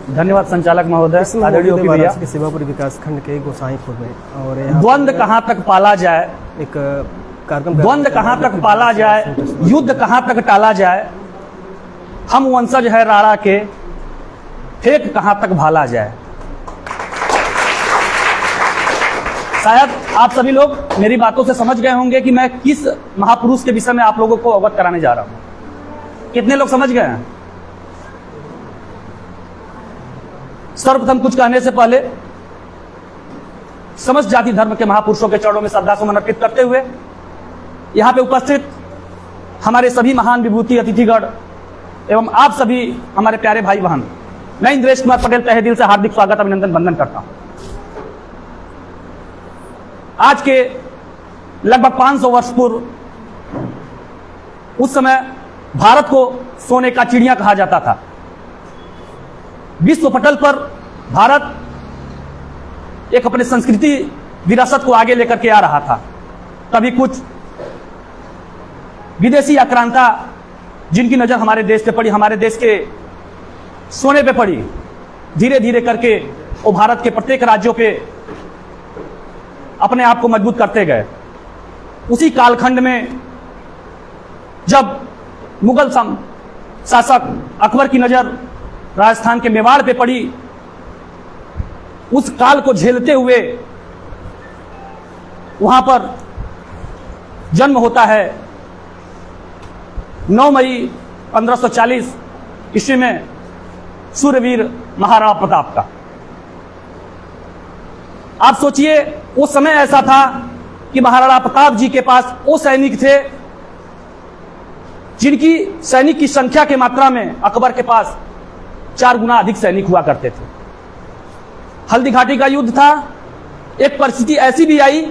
धन्यवाद संचालक महोदय। आदरणीय ओपी भैया, शिवापुरी विकास खंड के गोसाईपुर में, और द्वंद्व कहाँ तक पाला जाए, एक कार्यक्रम, द्वंद्व कहाँ तक पाला जाए, युद्ध कहाँ तक टाला जाए, हम वंशज है राणा के, फेंक कहाँ तक भाला जाए। शायद आप सभी लोग मेरी बातों से समझ गए होंगे कि मैं किस महापुरुष के विषय में आप लोगों को अवगत कराने जा रहा हूं। कितने लोग समझ गए हैं? सर्वप्रथम कुछ कहने से पहले समस्त जाति धर्म के महापुरुषों के चरणों में श्रद्धा सुमन अर्पित करते हुए यहां पे उपस्थित हमारे सभी महान विभूति अतिथिगण एवं आप सभी हमारे प्यारे भाई बहन, मैं इंद्रेश कुमार पटेल तहे दिल से हार्दिक स्वागत अभिनंदन वंदन करता हूं। आज के लगभग 500 वर्ष पूर्व, उस समय भारत को सोने का चिड़िया कहा जाता था। विश्व पटल पर भारत एक अपने संस्कृति विरासत को आगे लेकर के आ रहा था। तभी कुछ विदेशी आक्रांता जिनकी नजर हमारे देश पे पड़ी, हमारे देश के सोने पे पड़ी, धीरे धीरे करके वो भारत के प्रत्येक राज्यों पे अपने आप को मजबूत करते गए। उसी कालखंड में जब मुगल शासक अकबर की नजर राजस्थान के मेवाड़ पे पड़ी, उस काल को झेलते हुए वहां पर जन्म होता है 9 मई 1540 ईस्वी में सूर्यवीर महाराणा प्रताप का। आप सोचिए, उस समय ऐसा था कि महाराणा प्रताप जी के पास वो सैनिक थे जिनकी सैनिक की संख्या के मात्रा में अकबर के पास 4 गुना अधिक सैनिक हुआ करते थे। हल्दी घाटी का युद्ध था। एक परिस्थिति ऐसी भी आई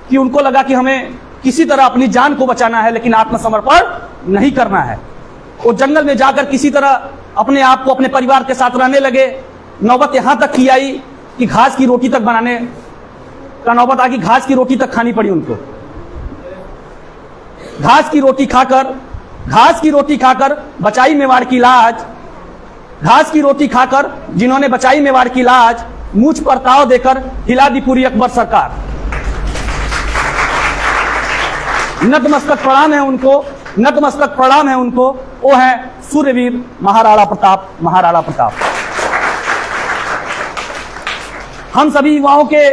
कि उनको लगा कि हमें किसी तरह अपनी जान को बचाना है, लेकिन आत्मसमर्पण नहीं करना है। वो जंगल में जाकर किसी तरह अपने आप को अपने परिवार के साथ रहने लगे। नौबत यहां तक की आई कि घास की रोटी तक बनाने का नौबत आ गई, घास की रोटी तक खानी पड़ी उनको। घास की रोटी खाकर बचाई मेवाड़ की लाज, घास की रोटी खाकर जिन्होंने बचाई मेवाड़ की लाज, मुझ पर ताव देकर हिला दी पूरी अकबर सरकार। नतमस्तक प्रणाम है उनको, नतमस्तक प्रणाम है उनको। वो है सूर्यवीर महाराणा प्रताप, महाराणा प्रताप। हम सभी युवाओं के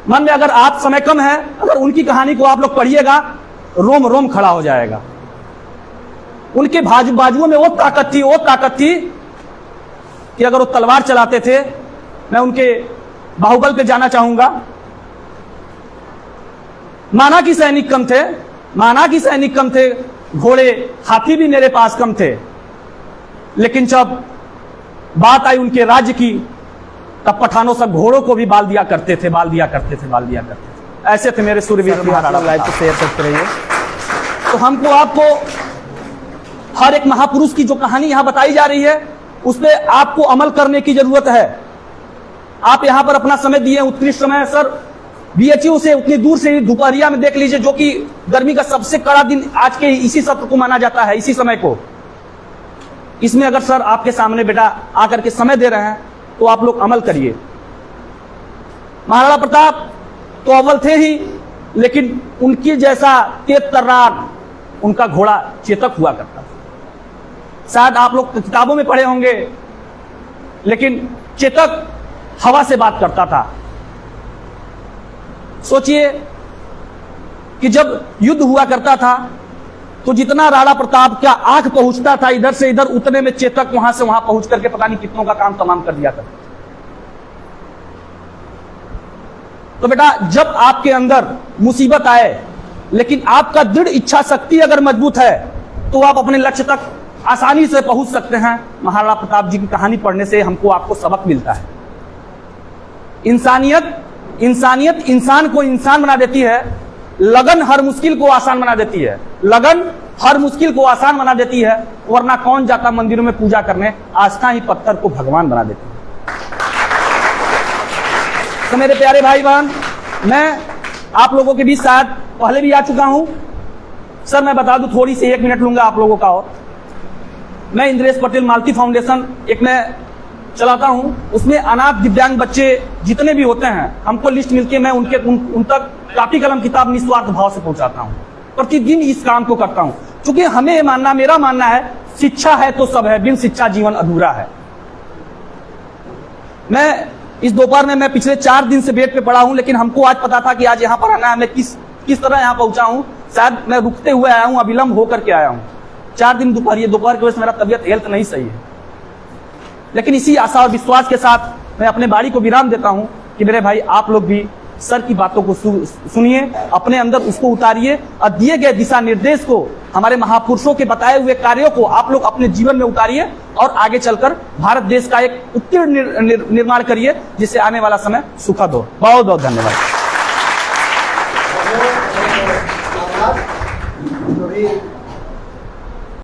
मन में अगर आप समय कम है, अगर उनकी कहानी को आप लोग पढ़िएगा, रोम रोम खड़ा हो जाएगा। उनके बाजुओं में वो ताकत थी कि अगर वो तलवार चलाते थे, मैं उनके बाहुबल पे जाना चाहूंगा। माना कि सैनिक कम थे, घोड़े हाथी भी मेरे पास कम थे, लेकिन जब बात आई उनके राज्य की, तब पठानों सब घोड़ों को भी बाल दिया करते थे। ऐसे थे मेरे सूर्यवीर महाराणा। लाइव पे शेयर करते रहिए। तो हमको आपको हर एक महापुरुष की जो कहानी यहां बताई जा रही है, उस पर आपको अमल करने की जरूरत है। आप यहां पर अपना समय दिए, उत्कृष्ट समय। सर, बीएचयू से उतनी दूर से दोपहरिया में देख लीजिए, जो कि गर्मी का सबसे कड़ा दिन आज के इसी सत्र को माना जाता है, इसी समय को। इसमें अगर सर आपके सामने बेटा आकर के समय दे रहे हैं, तो आप लोग अमल करिए। महाराणा प्रताप तो अव्वल थे ही, लेकिन उनकी जैसा तेज तर्रार उनका घोड़ा चेतक हुआ करता था। शायद आप लोग किताबों में पढ़े होंगे, लेकिन चेतक हवा से बात करता था। सोचिए कि जब युद्ध हुआ करता था, तो जितना राणा प्रताप का आंख पहुंचता था इधर से इधर, उतने में चेतक वहां से वहां पहुंच करके पता नहीं कितनों का काम तमाम कर दिया था। तो बेटा, जब आपके अंदर मुसीबत आए, लेकिन आपका दृढ़ इच्छा शक्ति अगर मजबूत है, तो आप अपने लक्ष्य तक आसानी से पहुंच सकते हैं। महाराणा प्रताप जी की कहानी पढ़ने से हमको आपको सबक मिलता है। इंसानियत इंसान को इंसान बना देती है। लगन हर मुश्किल को आसान बना देती है। वरना कौन जाता मंदिरों में पूजा करने, आस्था ही पत्थर को भगवान बना देती है। तो मेरे प्यारे भाई बहन, मैं आप लोगों के बीच शायद पहले भी आ चुका हूं। सर, मैं बता दूं, थोड़ी सी 1 मिनट लूंगा आप लोगों का। और मैं इंद्रेश पटेल मालती फाउंडेशन, एक मैं चलाता हूं, उसमें अनाथ दिव्यांग बच्चे जितने भी होते हैं, हमको लिस्ट मिलके मैं उन तक कापी कलम किताब निस्वार्थ भाव से पहुंचाता हूं। प्रतिदिन इस काम को करता हूं, क्योंकि हमें मेरा मानना है, शिक्षा है तो सब है, बिन शिक्षा जीवन अधूरा है। मैं इस दोपहर में मैं पिछले 4 दिन से बेड पे पड़ा हूं, लेकिन हमको आज पता था कि आज यहां पर आना है। मैं किस तरह यहां पहुंचा हूं, शायद मैं रुकते हुए आया हूं, अविलंब होकर के आया हूं। 4 दिन दोपहर की वजह से मेरा तबियत हेल्थ नहीं सही है, लेकिन इसी आशा और विश्वास के साथ मैं अपने बाड़ी को विराम देता हूं कि मेरे भाई आप लोग भी सर की बातों को सुनिए, अपने अंदर उसको उतारिए और दिए गए दिशा निर्देश को, हमारे महापुरुषों के बताए हुए कार्यों को आप लोग अपने जीवन में उतारिए और आगे चलकर भारत देश का एक उत्तीर्ण निर्माण करिए, जिससे आने वाला समय सुखद हो। बहुत बहुत धन्यवाद।